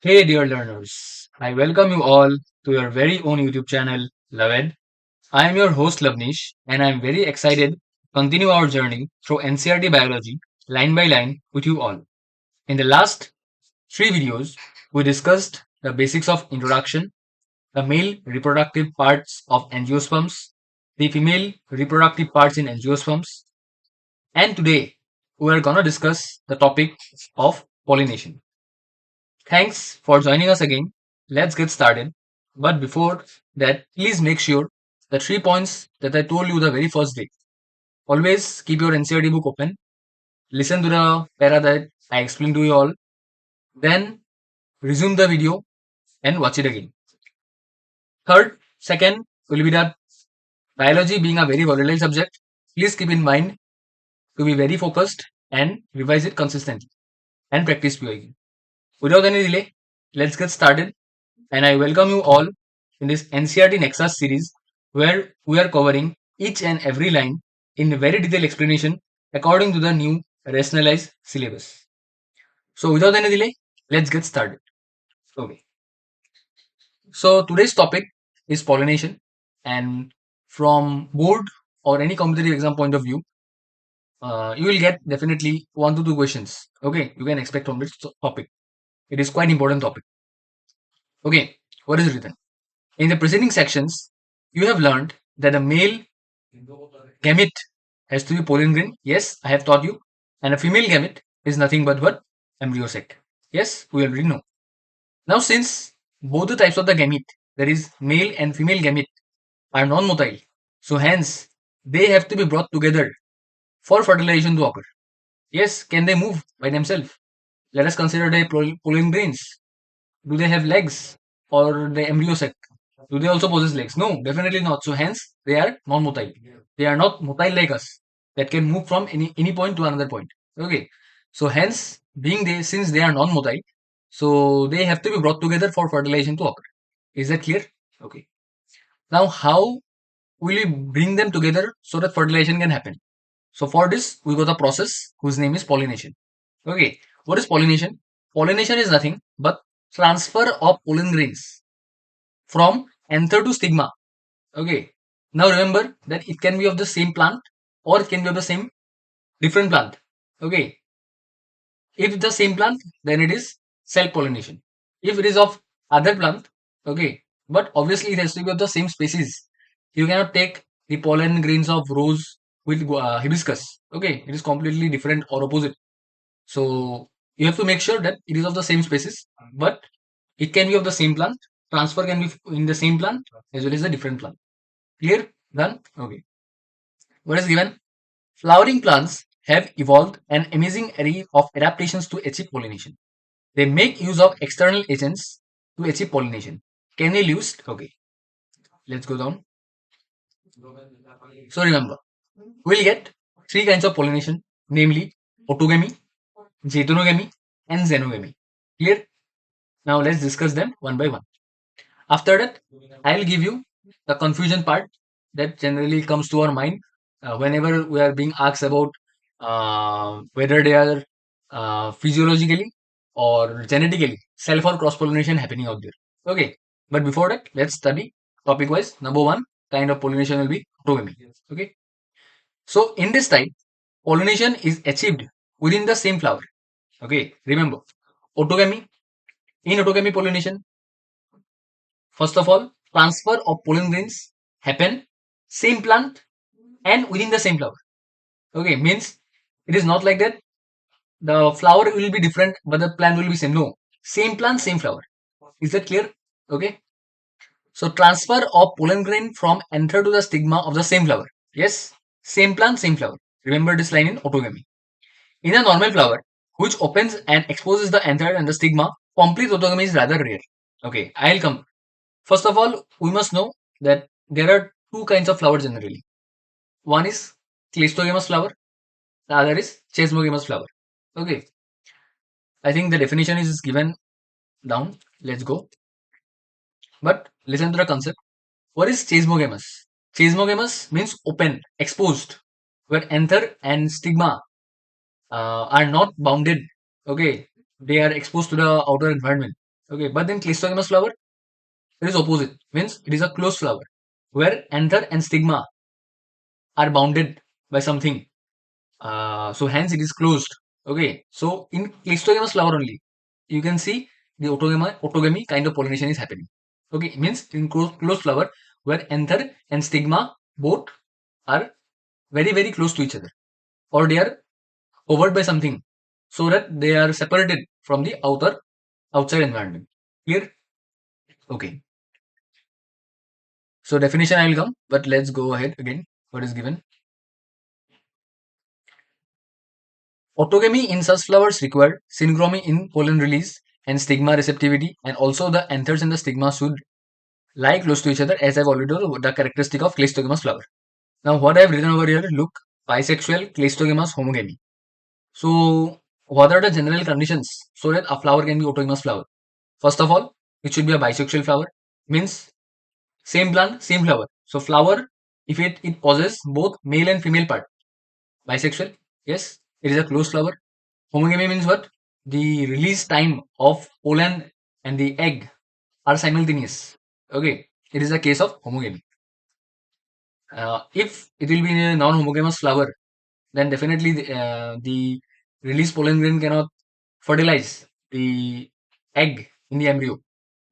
Hey dear learners, I welcome you all to your very own YouTube channel, LavEd. I am your host Lavnish and I am very excited to continue our journey through NCERT biology line by line with you all. In the last three videos, we discussed the basics of introduction, the male reproductive parts of angiosperms, the female reproductive parts in angiosperms, and today we are gonna discuss the topic of pollination. Thanks for joining us again. Let's get started. But before that, please make sure the 3 points that I told you the very first day. Always keep your NCERT book open. Listen to the para that I explained to you all. Then resume the video and watch it again. Second will be that biology being a very volatile subject. Please keep in mind to be very focused and revise it consistently and practice POE. Without any delay, let's get started. And I welcome you all in this NCERT NEXUS series where we are covering each and every line in a very detailed explanation according to the new rationalized syllabus. So without any delay, let's get started. Okay. So today's topic is pollination, and from board or any competitive exam point of view, you will get definitely 1 to 2 questions. Okay, you can expect from this topic. It is quite important topic. Okay, what is written? In the preceding sections, you have learned that a male gamete has to be pollen grain. Yes, I have taught you. And a female gamete is nothing but what? Embryo sac. Yes, we already know. Now, since both the types of the gamete, that is male and female gamete, are non-motile, so hence they have to be brought together for fertilization to occur. Yes, can they move by themselves? Let us consider the pollen grains. Do they have legs or the embryo sac? Do they also possess legs? No, definitely not. So hence they are non-motile. They are not motile like us that can move from any point to another point. Okay. So hence being they since they are non-motile, so they have to be brought together for fertilization to occur. Is that clear? Okay. Now how will we bring them together so that fertilization can happen? So for this we got a process whose name is pollination. Okay. What is pollination? Pollination is nothing but transfer of pollen grains from anther to stigma. Okay. Now remember that it can be of the same plant or it can be of the same different plant. Okay. If the same plant, then it is self-pollination. If it is of other plant, okay. But obviously it has to be of the same species. You cannot take the pollen grains of rose with hibiscus. Okay. It is completely different or opposite. So you have to make sure that it is of the same species, but it can be of the same plant. Transfer can be in the same plant as well as a different plant. Clear? Done? Okay. What is given? Flowering plants have evolved an amazing array of adaptations to achieve pollination. They make use of external agents to achieve pollination. Can they use? Okay. Let's go down. So remember, we'll get three kinds of pollination, namely autogamy, jatonogamy, and xenogamy. Clear? Now let's discuss them one by one. After that, I'll give you the confusion part that generally comes to our mind whenever we are being asked about whether they are physiologically or genetically self or cross pollination happening out there. Okay, but before that, let's study topic wise. Number one kind of pollination will be autogamy. Okay, so in this type, pollination is achieved within the same flower. Okay, remember autogamy. In autogamy pollination, first of all, transfer of pollen grains happen same plant and within the same flower. Okay, means it is not like that the flower will be different but the plant will be same. No, same plant, same flower. Is that clear? Okay. So transfer of pollen grain from anther to the stigma of the same flower. Yes, same plant, same flower. Remember this line in autogamy. In a normal flower, which opens and exposes the anther and the stigma, complete autogamy is rather rare. Okay, I'll come. First of all, we must know that there are two kinds of flowers generally. One is cleistogamous flower, the other is chesmogamous flower. Okay, I think the definition is given down. Let's go. But listen to the concept. What is chesmogamous? Chesmogamous means open, exposed, where anther and stigma are not bounded. Okay, they are exposed to the outer environment. Okay, but then cleistogamous flower, it is opposite, means it is a closed flower where anther and stigma are bounded by something. So hence it is closed. Okay, so in cleistogamous flower only, you can see the autogamy kind of pollination is happening. Okay, it means in closed flower where anther and stigma both are very close to each other, or they are covered by something, so that they are separated from the outside environment. Clear? Okay. So definition I will come, but let's go ahead again. What is given? Autogamy in such flowers require synchrony in pollen release and stigma receptivity, and also the anthers and the stigma should lie close to each other, as I've already told the characteristic of cleistogamous flower. Now, what I've written over here, look, bisexual cleistogamous homogamy. So, what are the general conditions so that a flower can be autogamous flower? First of all, it should be a bisexual flower, means same plant, same flower. So, flower, if it possesses both male and female part, bisexual, yes, it is a closed flower. Homogamy means what? The release time of pollen and the egg are simultaneous. Okay, it is a case of homogamy. If it will be a non-homogeneous flower, then definitely the released pollen grain cannot fertilize the egg in the embryo.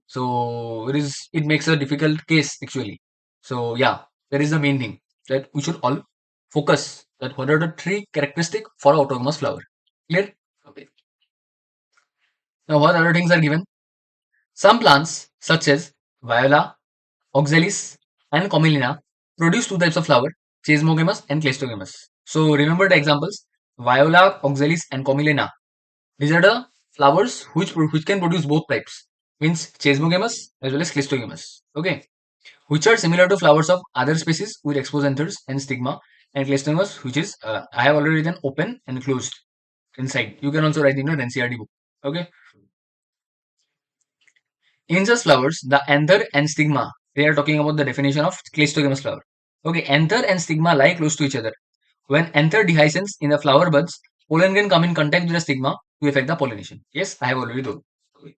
So it makes a difficult case actually. So yeah, that is the main thing that we should all focus, that what are the three characteristic for autogamous flower. Clear? Okay. Now what other things are given? Some plants such as Viola, Oxalis, and Commelina produce two types of flower, chasmogamous and cleistogamous. So remember the examples: Viola, Oxalis, and Commelina. These are the flowers which can produce both types, means chasmogamous as well as cleistogamous. Okay, which are similar to flowers of other species with exposed anthers and stigma, and cleistogamous, which is I have already written open and closed inside. You can also write in your NCERT book. Okay. In such flowers, the anther and stigma, they are talking about the definition of cleistogamous flower. Okay, anther and stigma lie close to each other. When anther dehiscence in the flower buds, pollen grain come in contact with the stigma to affect the pollination. Yes, I have already told. Okay.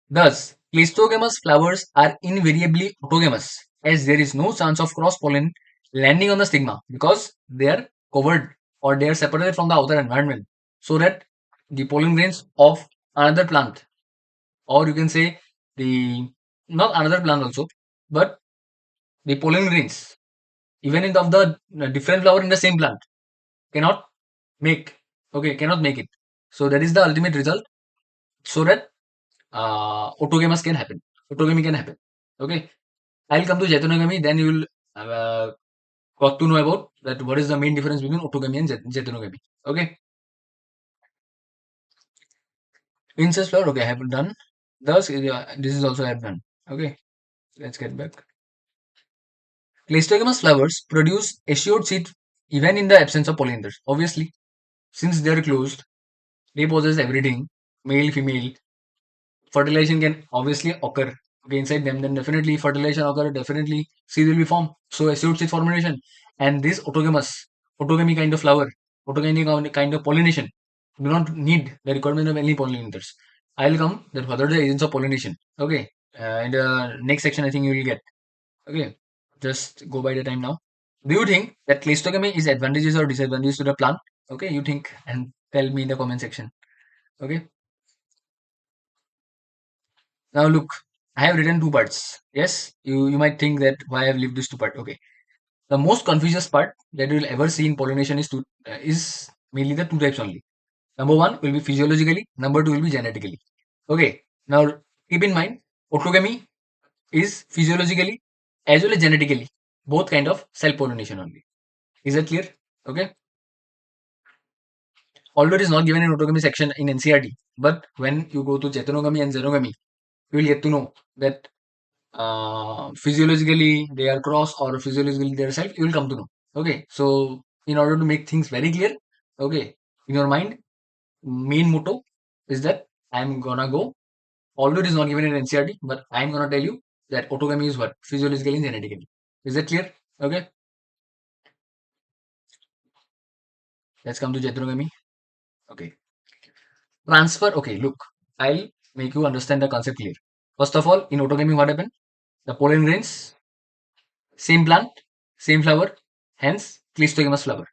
Thus, cleistogamous flowers are invariably autogamous, as there is no chance of cross pollen landing on the stigma because they are covered or they are separated from the outer environment, so that the pollen grains of another plant, or you can say the not another plant also, but the pollen grains even in of the different flower in the same plant cannot make, okay, cannot make it. So that is the ultimate result, so that autogamous can happen, autogamy can happen. Okay, I'll come to jatonogamy, then you will got to know about that what is the main difference between autogamy and jatonogamy. Okay, incest flower, okay, I have done. Thus this is also I have done. Okay, let's get back. Cleistogamous flowers produce assured seed even in the absence of pollinators. Obviously, since they are closed, they possess everything, male, female. Fertilization can obviously occur, okay, inside them. Then definitely fertilization occur. Definitely seed will be formed. So assured seed formation, and this autogamy kind of flower, autogamy kind of pollination, do not need the requirement of any pollinators. I will come that what are the agents of pollination. Okay, in the next section, I think you will get. Okay, just go by the time now. Do you think that cleistogamy is advantages or disadvantages to the plant? Okay, you think and tell me in the comment section. Okay, now look, I have written two parts. Yes, you might think that why I have left this two part. Okay, the most confucius part that you will ever see in pollination is mainly the two types only. Number one will be physiologically. Number two will be genetically. Okay, now keep in mind, autogamy is physiologically as well as genetically both kind of self pollination only. Is that clear? Okay. Although it is not given in autogamy section in NCERT, but when you go to jatonogamy and xenogamy, you will get to know that physiologically they are cross or physiologically they are self. You will come to know. Okay. So in order to make things very clear, okay, in your mind, main motto is that I'm gonna go. Although it is not given in NCERT, but I'm gonna tell you that autogamy is what physiologically and genetically. Is that clear? Okay. Let's come to jatonogamy. Okay. Transfer. Okay. Look, I'll make you understand the concept clear. First of all, in autogamy, what happened? The pollen grains, same plant, same flower, hence clistogamous flower.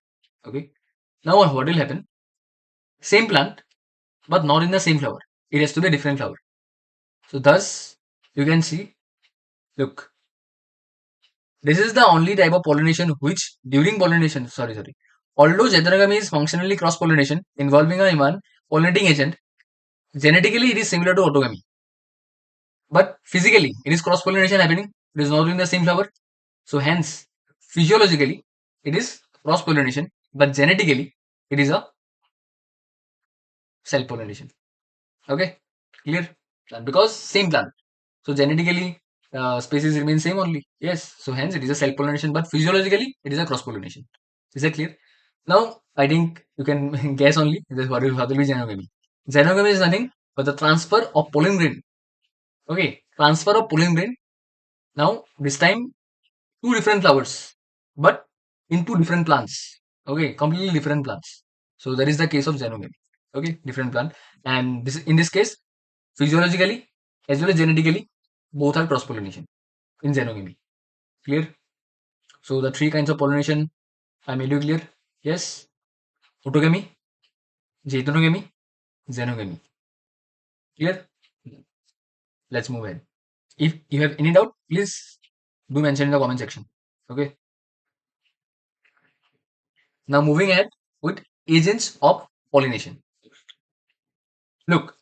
Okay. Now what will happen? Same plant, but not in the same flower. It has to be a different flower. So thus, you can see, look, this is the only type of pollination which during pollination, although geitonogamy is functionally cross-pollination involving a human pollinating agent, genetically it is similar to autogamy. But physically, it is cross-pollination happening. It is not in the same flower. So hence, physiologically, it is cross-pollination, but genetically, it is a self-pollination. Okay, clear? Because same plant. So genetically, species remain same only. Yes. So hence, it is a self-pollination, but physiologically, it is a cross-pollination. Is that clear? Now, I think you can guess only this what will be xenogamy. Xenogamy is nothing but the transfer of pollen grain. Okay, transfer of pollen grain. Now, this time two different flowers, but in two different plants. Okay, completely different plants. So that is the case of xenogamy. Okay, different plant, and this in this case, physiologically as well as genetically, both are cross pollination in xenogamy. Clear? So the three kinds of pollination I made you clear. Yes, autogamy, jeitonogamy, xenogamy. Clear? Let's move ahead. If you have any doubt, please do mention in the comment section. Okay. Now moving ahead with agents of pollination. Look,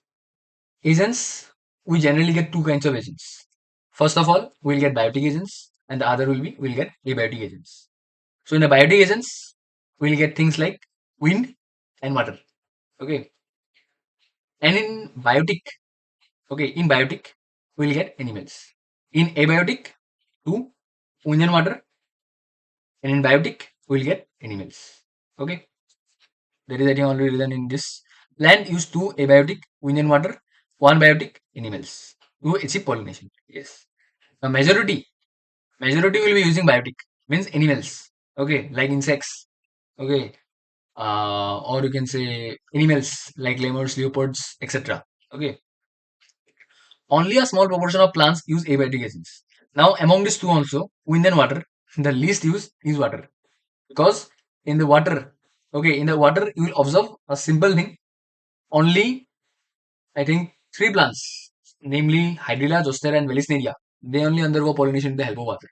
agents, we generally get two kinds of agents. First of all, we'll get biotic agents, and the other we'll get abiotic agents. So in the biotic agents, we'll get things like wind and water. Okay. And in biotic, we'll get animals. In abiotic, two, wind and water, and in biotic, we'll get animals. Okay. That is I think already written in this. Land use two abiotic, wind and water, one biotic, animals to achieve pollination. Yes. The majority will be using biotic, means animals. Okay, like insects. Okay, or you can say animals like lemurs, leopards, etc. Okay, only a small proportion of plants use abiotic agents. Now, among these two also, wind and water, the least use is water, because in the water, okay, in the water you will observe a simple thing. Only I think three plants, namely Hydrilla, Zostera, and Vallisneria, they only undergo pollination with the help of water,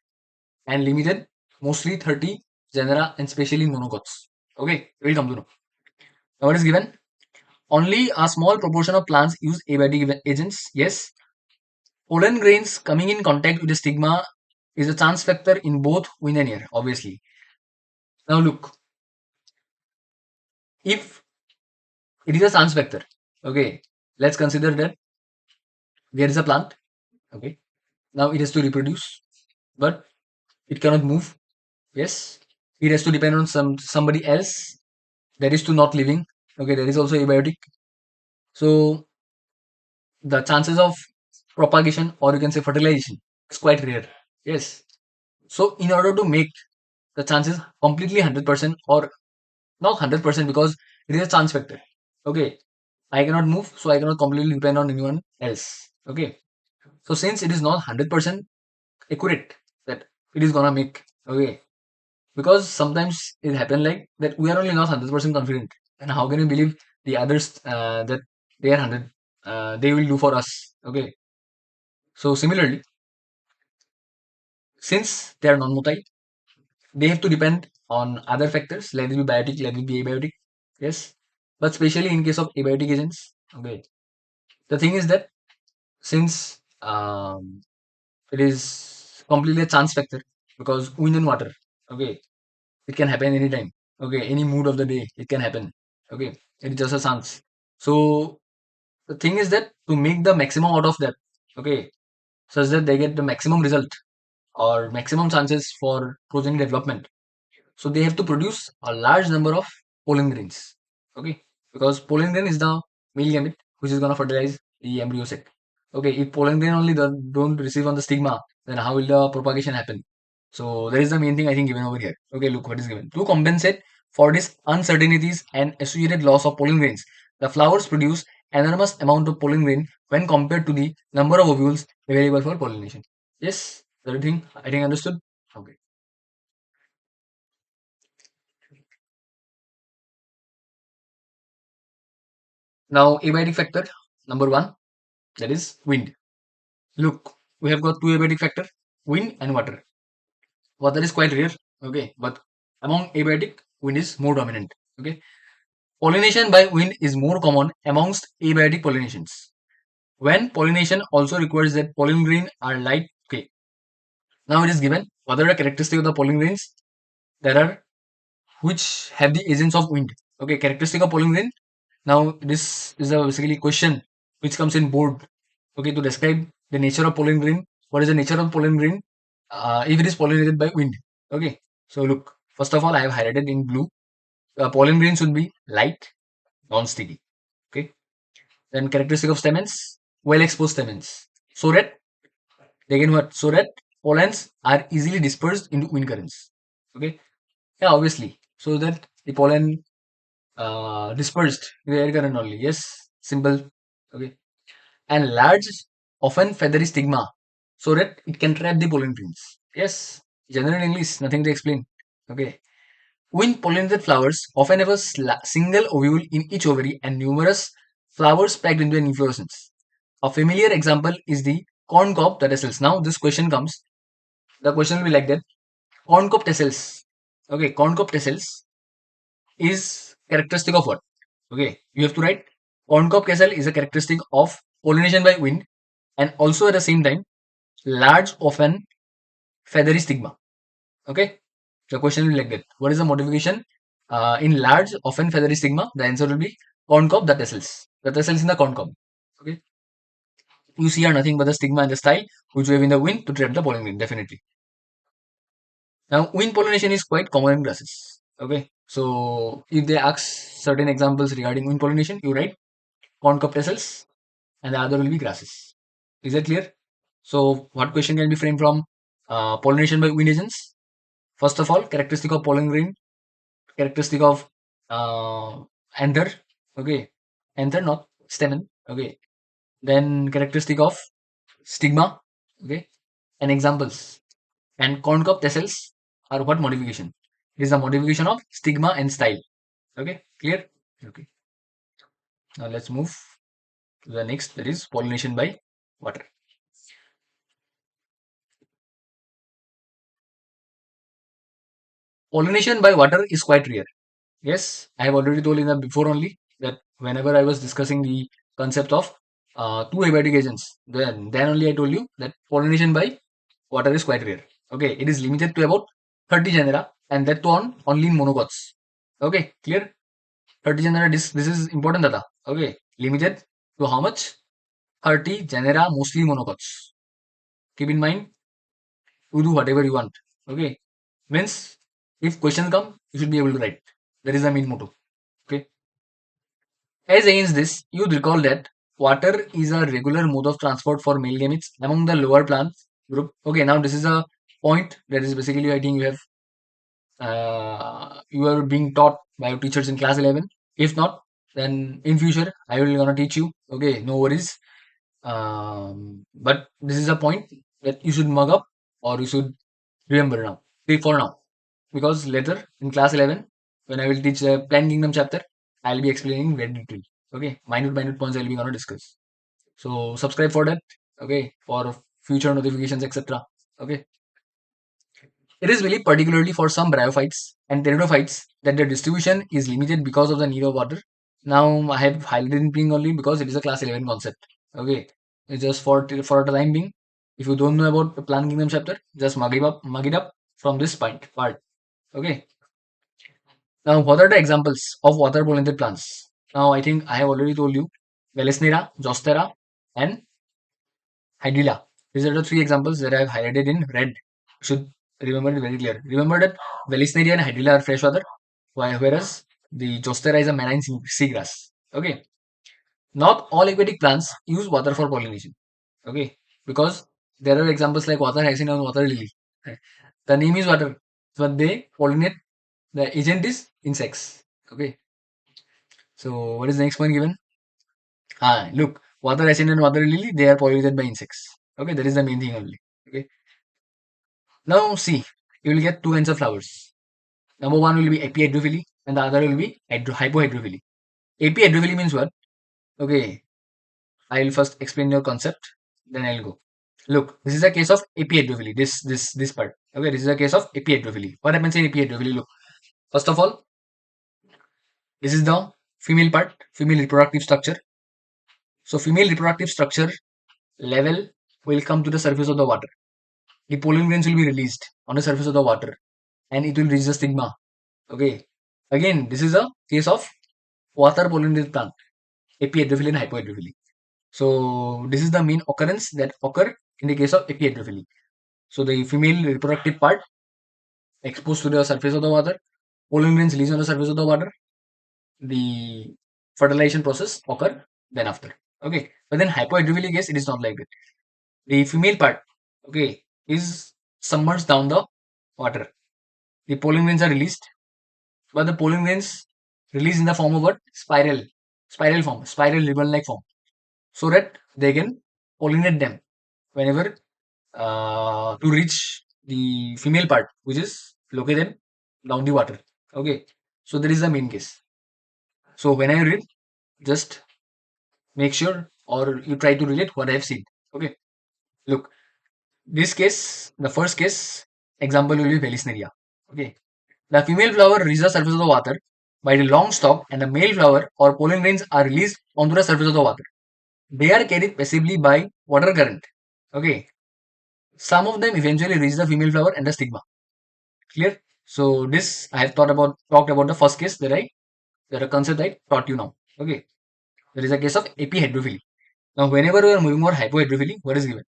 and limited mostly 30 genera and especially monocots. Okay, we'll come to know. Now, what is given? Only a small proportion of plants use abiotic agents. Yes, pollen grains coming in contact with the stigma is a chance factor in both wind and air, obviously. Now, look, if it is a chance factor, okay, let's consider that there is a plant, okay, now it has to reproduce, but it cannot move. Yes, it has to depend on somebody else that is to not living. Okay, that is also abiotic. So the chances of propagation or you can say fertilization is quite rare. Yes. So in order to make the chances completely 100% or not 100% because it is a chance factor. Okay. I cannot move, so I cannot completely depend on anyone else. Okay. So since it is not 100% accurate that it is gonna make, okay, because sometimes it happen like that we are only not 100% confident, and how can you believe the others that they are 100 they will do for us. Okay, so similarly, since they are non-motile, they have to depend on other factors, let it be biotic, let it be abiotic. Yes, but especially in case of abiotic agents, okay, the thing is that since it is completely a chance factor, because wind and water, okay, it can happen anytime. Okay, any mood of the day, it can happen. Okay, it is just a chance. So the thing is that to make the maximum out of that, okay, such that they get the maximum result or maximum chances for progeny development. So they have to produce a large number of pollen grains. Okay, because pollen grain is the male gamete which is gonna fertilize the embryo sac. Okay, if pollen grain only don't receive on the stigma, then how will the propagation happen? So that is the main thing I think given over here. Okay, look what is given. To compensate for these uncertainties and associated loss of pollen grains, the flowers produce enormous amount of pollen grain when compared to the number of ovules available for pollination. Yes, everything I think understood. Okay. Now abiotic factor number one, that is wind. Look, we have got two abiotic factor, wind and water. Water is quite rare, okay, but among abiotic, wind is more dominant. Okay. Pollination by wind is more common amongst abiotic pollinations. When pollination also requires that pollen grain are light. Okay. Now it is given what are the characteristics of the pollen grains that are which have the agents of wind. Okay, characteristic of pollen grain. Now this is a basically question which comes in board. Okay, to describe the nature of pollen grain. What is the nature of pollen grain? If it is pollinated by wind. Okay, so look. First of all, I have highlighted in blue. Pollen grain should be light, non-sticky. Okay. Then characteristic of stamens, well exposed stamens. So that again what? So that pollens are easily dispersed into wind currents. Okay. Yeah, obviously. So that the pollen dispersed in the air current only. Yes, simple. Okay. And large, often feathery stigma, so that it can trap the pollen grains. Yes, general English, nothing to explain. Okay. Wind pollinated flowers often have a single ovule in each ovary and numerous flowers packed into an inflorescence. A familiar example is the corncob tassels. Now, this question comes. The question will be like that. Corncob tassels. Okay, corncob tassels is characteristic of what? Okay, you have to write corncob tassel is a characteristic of pollination by wind and also at the same time large, often feathery stigma. Okay, the question will be like that. What is the modification? In large, often feathery stigma, the answer will be corncob, the tassels. The tassels in the corncob. Okay. You see are nothing but the stigma and the style which wave in the wind to trap the pollen grain, definitely. Now, wind pollination is quite common in grasses. Okay. So, if they ask certain examples regarding wind pollination, you write corncob tassels and the other will be grasses. Is that clear? So, what question can be framed from pollination by wind agents? First of all, characteristic of pollen grain, characteristic of uh, anther. Okay, anther not stamen. Okay, then characteristic of stigma. Okay, and examples. And corncob tassels are what modification? It is a modification of stigma and style. Okay, clear? Okay. Now let's move to the next. That is pollination by water. Pollination by water is quite rare. Yes, I have already told in the before only that whenever I was discussing the concept of two abiotic agents, then only I told you that pollination by water is quite rare. Okay, it is limited to about 30 genera and that too on only in monocots. Okay, clear? 30 genera, this is important data. Okay, limited to how much? 30 genera, mostly monocots. Keep in mind, you do whatever you want. Okay, means if questions come, you should be able to write. That is the main motto. Okay. As against this, you recall that water is a regular mode of transport for male gametes among the lower plants group. Okay, now this is a point that is basically I think you are being taught by your teachers in class 11. If not, then in future I will gonna teach you. Okay, no worries. But this is a point that you should mug up or you should remember now. For now, because later in class 11 when I will teach the Plant Kingdom chapter, I'll be explaining very detail. Okay, minute points I'll be gonna discuss. So subscribe for that. Okay, for future notifications, etc. Okay, it is really particularly for some bryophytes and pteridophytes that their distribution is limited because of the need of water. Now I have highlighted in pink only because it is a class 11 concept. Okay, it's just for the time being. If you don't know about the Plant Kingdom chapter, just mug it up from this part. Okay. Now, what are the examples of water pollinated plants? Now, I think I have already told you Vallisneria, Zostera, and Hydrilla. These are the three examples that I have highlighted in red. You should remember it very clear. Remember that Vallisneria and Hydrilla are freshwater, whereas the Zostera is a marine seagrass. Okay. Not all aquatic plants use water for pollination. Okay. Because there are examples like water hyacinth and water lily. The name is water, but they pollinate. The agent is insects. Okay. So what is the next point given? Look, water hyacinth and water lily, they are pollinated by insects. Okay, that is the main thing only. Okay. Now see, you will get two kinds of flowers. Number one will be epihydrophily and the other will be hypohydrophily. Epihydrophily means what? Okay, I will first explain your concept, then I'll go. Look, this is a case of epihydrophily. This part. Okay, this is a case of epihydrophily. What happens in epihydrophily? Look, first of all, this is the female part, female reproductive structure. So female reproductive structure level will come to the surface of the water. The pollen grains will be released on the surface of the water and it will reach the stigma. Okay. Again, this is a case of water pollinated plant, epihydrophily and hypohydrophily. So this is the main occurrence that occur in the case of epihydrophily. So the female reproductive part exposed to the surface of the water, pollen grains released on the surface of the water, the fertilization process occur then after. Okay. But then hypohydrophily case, it is not like that. The female part, okay, is submerged down the water. The pollen grains are released, but the pollen grains released in the form of what? Spiral form, spiral ribbon-like form, so that they can pollinate them whenever to reach the female part, which is located down the water. Okay, so that is the main case. So when I read, just make sure or you try to relate what I have seen. Okay, look, this case, the first case example will be Felisneria. Okay, the female flower reaches the surface of the water by the long stalk, and the male flower or pollen grains are released onto the surface of the water. They are carried passively by water current. Okay, some of them eventually reach the female flower and the stigma. Clear? So this I have talked about the first case that the concept I taught you now. Okay, there is a case of epihydrophily. Now, whenever we are moving over hypohydrophily, what is given?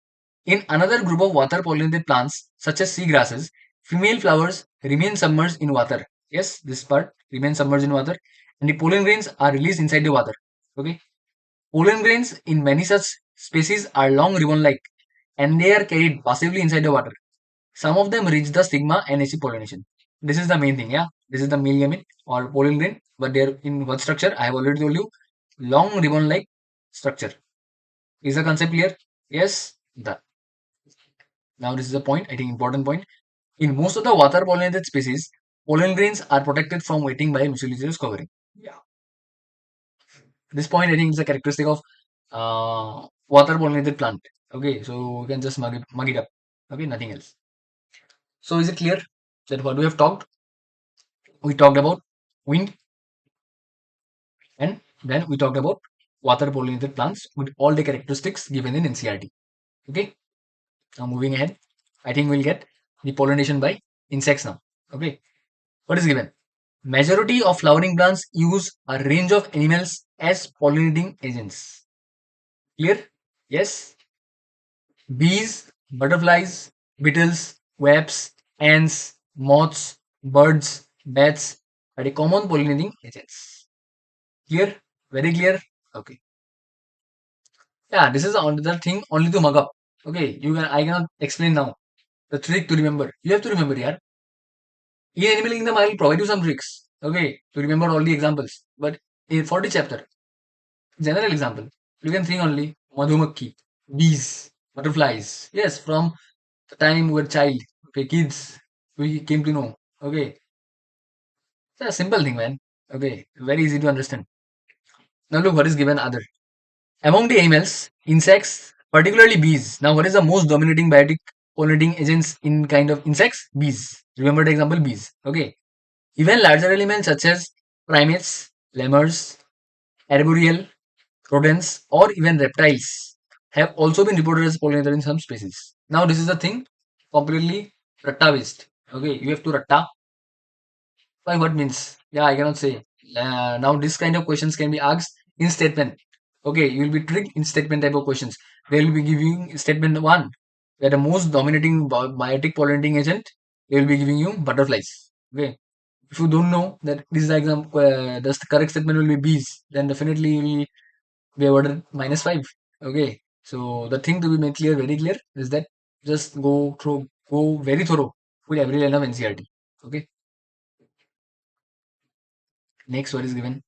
In another group of water pollinated plants, such as sea grasses, female flowers remain submerged in water. Yes, this part remains submerged in water, and the pollen grains are released inside the water. Okay, pollen grains in many such species are long ribbon-like, and they are carried passively inside the water. Some of them reach the stigma and achieve pollination. This is the main thing. Yeah, this is the male gamete or pollen grain, but they are in what structure? I have already told you, long ribbon-like structure. Is the concept clear? Yes. Done. Now this is a point, I think important point. In most of the water pollinated species, pollen grains are protected from wetting by mucilaginous covering. Yeah. This point I think is a characteristic of water pollinated plant. Okay, so we can just mug it up. Okay, nothing else. So is it clear that what we have talked? We talked about wind and then we talked about water pollinated plants with all the characteristics given in NCERT. Okay, now moving ahead, I think we'll get the pollination by insects now. Okay, what is given? Majority of flowering plants use a range of animals as pollinating agents. Clear? Yes. Bees, butterflies, beetles, wasps, ants, moths, birds, bats are the common pollinating agents. Clear? Very clear? Okay. Yeah, this is another thing only to mug up. Okay, I cannot explain now. The trick to remember. You have to remember, yeah. In Animal Kingdom, I will provide you some tricks. Okay, to remember all the examples. But for the chapter, general example, you can think only Madhumakki, bees, butterflies. Yes, from the time we were child, okay, kids, we came to know. Okay, it's a simple thing, man. Okay, very easy to understand. Now look what is given other. Among the animals, insects, particularly bees. Now, what is the most dominating biotic pollinating agents in kind of insects? Bees. Remember the example bees. Okay. Even larger elements such as primates, lemurs, arboreal, rodents, or even reptiles have also been reported as pollinated in some species. Now, this is the thing completely ratta based. Okay, you have to ratta. By what means? Yeah, I cannot say. Now, this kind of questions can be asked in statement. Okay, you will be tricked in statement type of questions. They will be giving statement one, where the most dominating biotic pollinating agent, they will be giving you butterflies. Okay, if you don't know that this is the example, the correct statement will be bees, then definitely you will be awarded -5. Okay, so the thing to be made clear, very clear, is that just go very thorough with every line of NCERT. Okay, next what is given?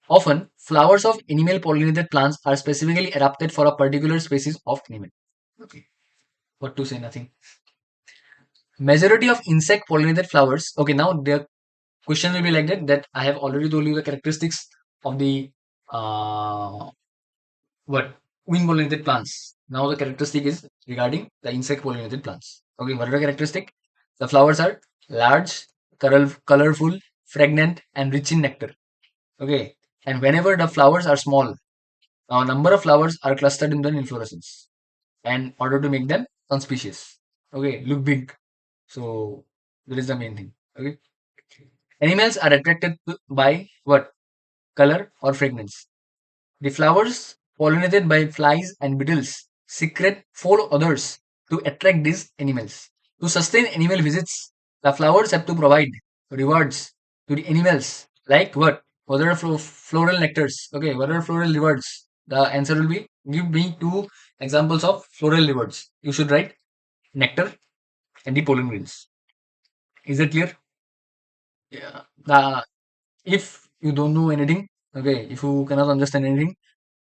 Often, flowers of animal pollinated plants are specifically adapted for a particular species of animal. Okay. What to say? Nothing. Majority of insect pollinated flowers. Okay, now the question will be like that I have already told you the characteristics of the uh, what wind pollinated plants. Now the characteristic is regarding the insect pollinated plants. Okay, what are the characteristic? The flowers are large, colorful, fragrant, and rich in nectar. Okay, and whenever the flowers are small, a number of flowers are clustered in the inflorescence, and order to make them conspicuous. Okay, look big. So that is the main thing. Okay, animals are attracted by what? Color or fragrance. The flowers, pollinated by flies and beetles, secrete four others to attract these animals. To sustain animal visits, the flowers have to provide rewards to the animals. Like what? What are floral nectars? Okay, what are floral rewards? The answer will be give me two examples of floral rewards. You should write nectar and the pollen grains. Is that clear? Yeah. If you don't know anything, okay, if you cannot understand anything,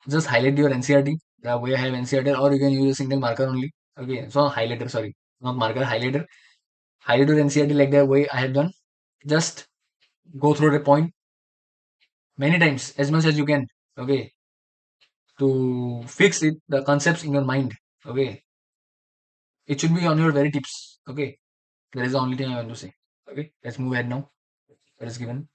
just highlight your NCERT, the way I have NCERT, or you can use a single marker only. Okay, so highlighter, sorry, not marker, highlighter. Highlight your NCERT like the way I have done. Just go through the point many times, as much as you can. Okay, to fix it, the concepts in your mind. Okay, it should be on your very tips. Okay, that is the only thing I want to say. Okay, let's move ahead now. That is given.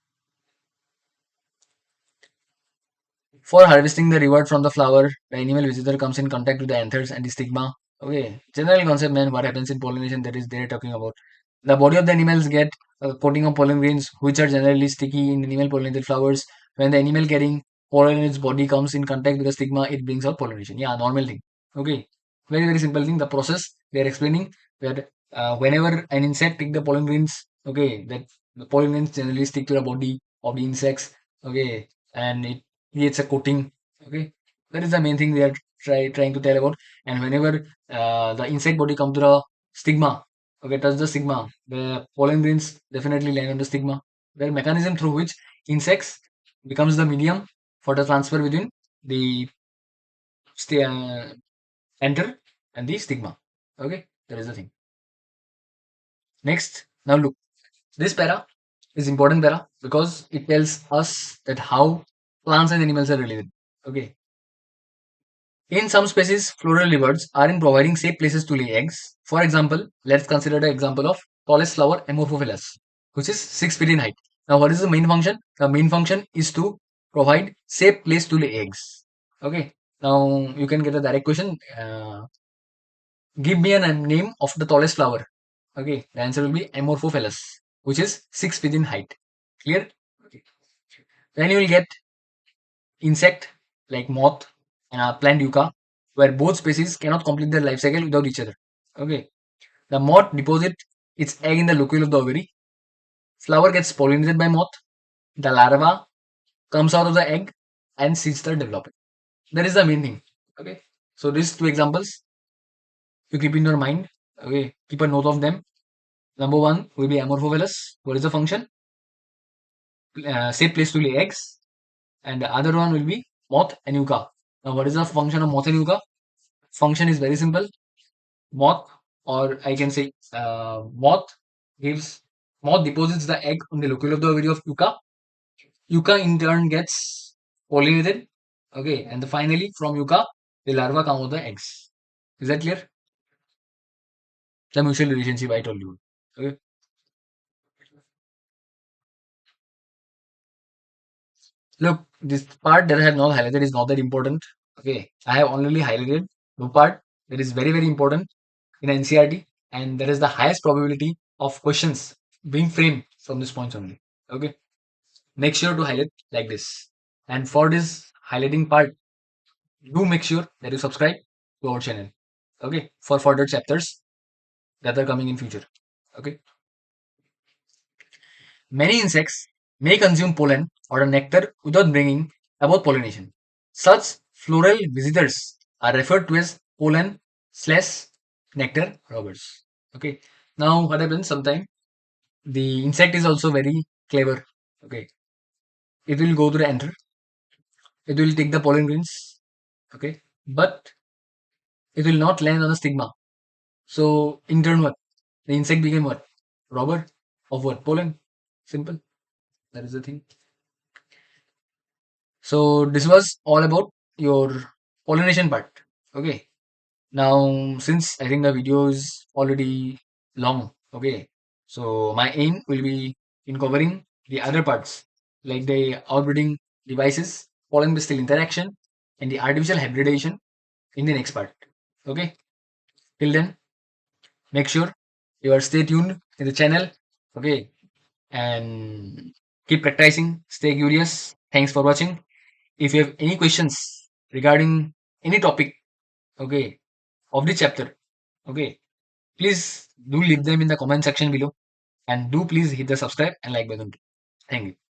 For harvesting the reward from the flower, the animal visitor comes in contact with the anthers and the stigma. Okay, general concept, man. What happens in pollination? That is they're talking about. The body of the animals get a coating of pollen grains, which are generally sticky in animal pollinated flowers. When the animal carrying pollen in its body comes in contact with the stigma, it brings out pollination. Yeah, normal thing. Okay, very simple thing. The process they are explaining that whenever an insect take the pollen grains, okay, that the pollen grains generally stick to the body of the insects. Okay, and it creates a coating. Okay, that is the main thing they are trying to tell about. And whenever the insect body come to the stigma, okay, touch the stigma, the pollen grains definitely land on the stigma. The mechanism through which insects becomes the medium for the transfer between the st- uh, enter and the stigma. Okay, that is the thing. Next, now look, this para is important para because it tells us that how plants and animals are related. Okay, in some species, floral rewards are in providing safe places to lay eggs. For example, let's consider the example of tallest flower Amorphophilus, which is 6 feet in height. Now, what is the main function? The main function is to provide safe place to lay eggs. Okay. Now, you can get a direct question. Give me a name of the tallest flower. Okay. The answer will be Amorphophilus, which is 6 feet in height. Clear? Okay. Then you will get insect like moth and a plant yucca, where both species cannot complete their life cycle without each other. Okay, the moth deposits its egg in the locule of the ovary. Flower gets pollinated by moth. The larva comes out of the egg and seeds start developing. That is the main thing. Okay, so these two examples you keep in your mind. Okay, keep a note of them. Number one will be Amorphophilus. What is the function? Safe place to lay eggs. And the other one will be moth and yucca. Now, what is the function of moth and yucca? Function is very simple. Moth, or I can say gives moth deposits the egg on the locule of the ovary of yucca. Yucca in turn gets pollinated. Okay, and finally from yucca the larva come out the eggs. Is that clear? The mutual relationship I told you. Okay. Look, this part that I have not highlighted is not that important. Okay, I have only highlighted the part that is very important in NCERT, and there is the highest probability of questions being framed from this point only. Okay, make sure to highlight like this. And for this highlighting part, do make sure that you subscribe to our channel. Okay, for further chapters that are coming in future. Okay, many insects may consume pollen or nectar without bringing about pollination. Such floral visitors are referred to as pollen slash nectar robbers. Okay, now what happens sometimes the insect is also very clever. Okay, it will go to the enter. it will take the pollen grains, okay, but it will not land on the stigma. So in turn, what? The insect became what? Robber of what? Pollen. Simple. That is the thing. So this was all about your pollination part. Okay. Now, since I think the video is already long, okay, so my aim will be in covering the other parts like the outbreeding devices, pollen crystal interaction, and the artificial hybridization in the next part. Okay, till then, make sure you are stay tuned in the channel. Okay, and keep practicing. Stay curious. Thanks for watching. If you have any questions regarding any topic, okay, of the chapter, okay, please do leave them in the comment section below and do please hit the subscribe and like button. Thank you.